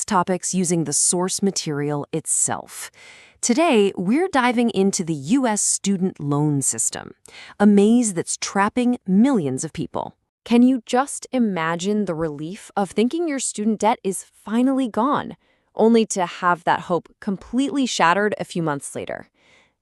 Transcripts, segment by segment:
topics using the source material itself. Today, we're diving into the U.S. student loan system, a maze that's trapping millions of people. Can you just imagine the relief of thinking your student debt is finally gone, only to have that hope completely shattered a few months later?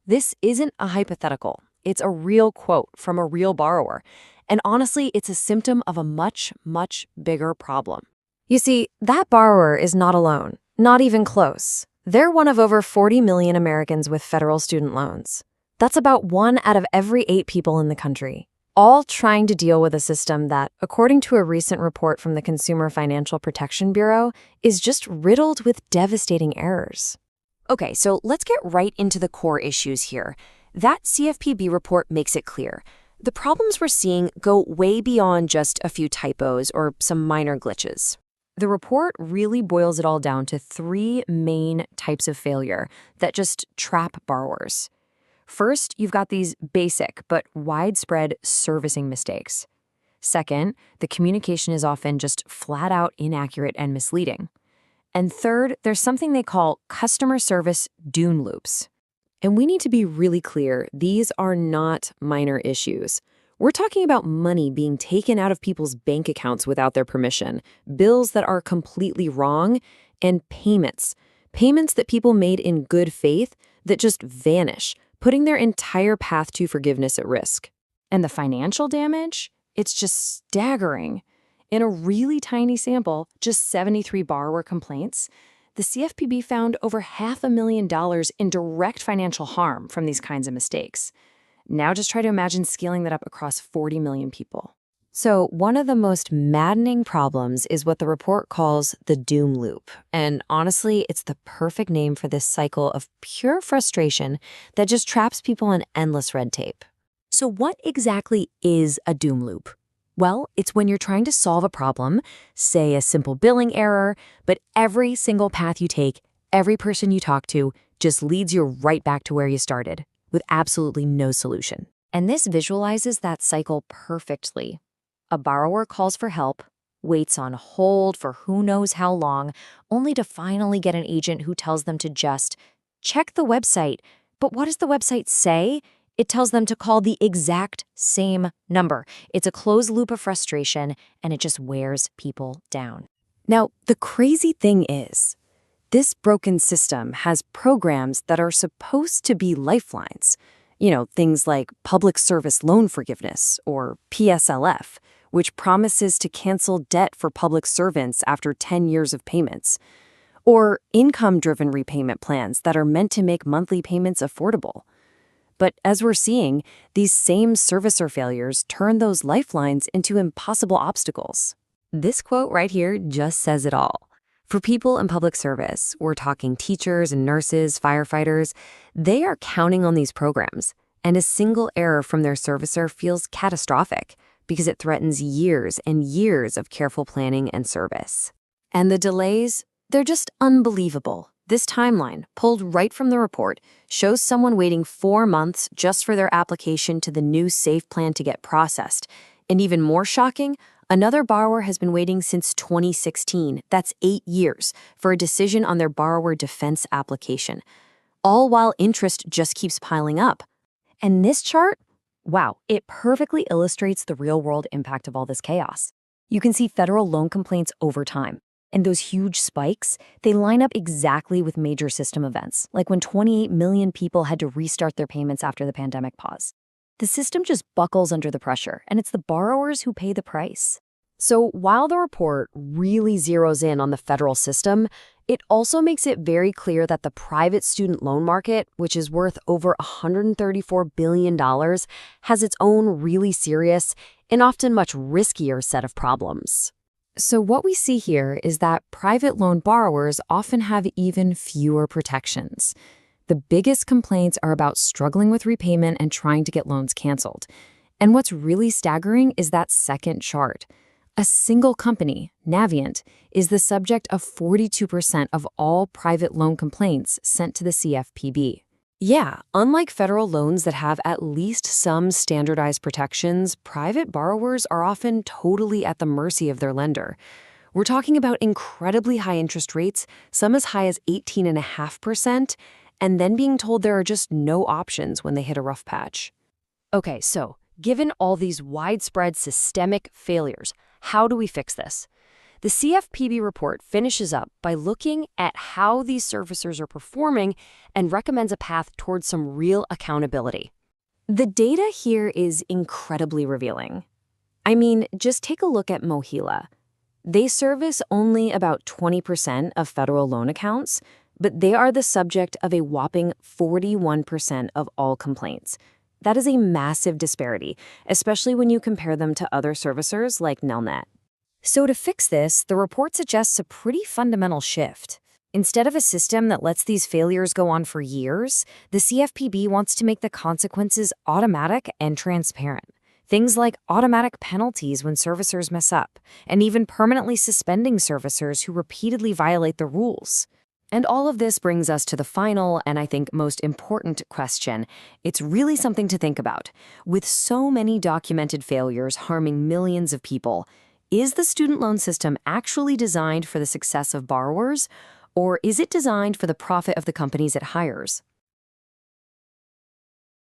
This isn't a hypothetical. It's a real quote from a real borrower. And honestly, it's a symptom of a much, much bigger problem. You see, that borrower is not alone, not even close. They're one of over 40 million Americans with federal student loans. That's about 1 out of every 8 people in the country, all trying to deal with a system that, according to a recent report from the Consumer Financial Protection Bureau, is just riddled with devastating errors. Okay, so let's get right into the core issues here. That CFPB report makes it clear. The problems we're seeing go way beyond just a few typos or some minor glitches. The report really boils it all down to 3 main types of failure that just trap borrowers. First, you've got these basic but widespread servicing mistakes. Second, the communication is often just flat out inaccurate and misleading. And third, there's something they call customer service doom loops. And we need to be really clear, these are not minor issues. We're talking about money being taken out of people's bank accounts without their permission, bills that are completely wrong, and payments that people made in good faith that just vanish, putting their entire path to forgiveness at risk. And the financial damage? It's just staggering. In a really tiny sample, just 73 borrower complaints, the CFPB found over $500,000 in direct financial harm from these kinds of mistakes. Now just try to imagine scaling that up across 40 million people. So one of the most maddening problems is what the report calls the doom loop. And honestly, it's the perfect name for this cycle of pure frustration that just traps people in endless red tape. So what exactly is a doom loop? Well, it's when you're trying to solve a problem, say a simple billing error, but every single path you take, every person you talk to, just leads you right back to where you started, with absolutely no solution. And this visualizes that cycle perfectly. A borrower calls for help, waits on hold for who knows how long, only to finally get an agent who tells them to just check the website. But what does the website say? It tells them to call the exact same number. It's a closed loop of frustration, and it just wears people down. Now, the crazy thing is, this broken system has programs that are supposed to be lifelines. You know, things like Public Service Loan Forgiveness, or PSLF, which promises to cancel debt for public servants after 10 years of payments. Or income-driven repayment plans that are meant to make monthly payments affordable. But as we're seeing, these same servicer failures turn those lifelines into impossible obstacles. This quote right here just says it all. For people in public service, we're talking teachers and nurses, firefighters, they are counting on these programs, and a single error from their servicer feels catastrophic because it threatens years and years of careful planning and service. And the delays, they're just unbelievable. This timeline, pulled right from the report, shows someone waiting 4 months just for their application to the new SAFE plan to get processed. And even more shocking, another borrower has been waiting since 2016, that's 8 years, for a decision on their borrower defense application, all while interest just keeps piling up. And this chart, wow, it perfectly illustrates the real-world impact of all this chaos. You can see federal loan complaints over time. And those huge spikes, they line up exactly with major system events, like when 28 million people had to restart their payments after the pandemic pause. The system just buckles under the pressure, and it's the borrowers who pay the price. So while the report really zeroes in on the federal system, it also makes it very clear that the private student loan market, which is worth over $134 billion, has its own really serious and often much riskier set of problems. So what we see here is that private loan borrowers often have even fewer protections. The biggest complaints are about struggling with repayment and trying to get loans canceled. And what's really staggering is that second chart. A single company, Navient, is the subject of 42% of all private loan complaints sent to the CFPB. Yeah, unlike federal loans that have at least some standardized protections, private borrowers are often totally at the mercy of their lender. We're talking about incredibly high interest rates, some as high as 18.5%, and then being told there are just no options when they hit a rough patch. Okay, so given all these widespread systemic failures, how do we fix this? The CFPB report finishes up by looking at how these servicers are performing and recommends a path towards some real accountability. The data here is incredibly revealing. I mean, just take a look at Mohila. They service only about 20% of federal loan accounts, but they are the subject of a whopping 41% of all complaints. That is a massive disparity, especially when you compare them to other servicers like Nelnet. So to fix this, the report suggests a pretty fundamental shift. Instead of a system that lets these failures go on for years, the CFPB wants to make the consequences automatic and transparent. Things like automatic penalties when servicers mess up, and even permanently suspending servicers who repeatedly violate the rules. And all of this brings us to the final and I think most important question. It's really something to think about. With so many documented failures harming millions of people, is the student loan system actually designed for the success of borrowers, or is it designed for the profit of the companies it hires?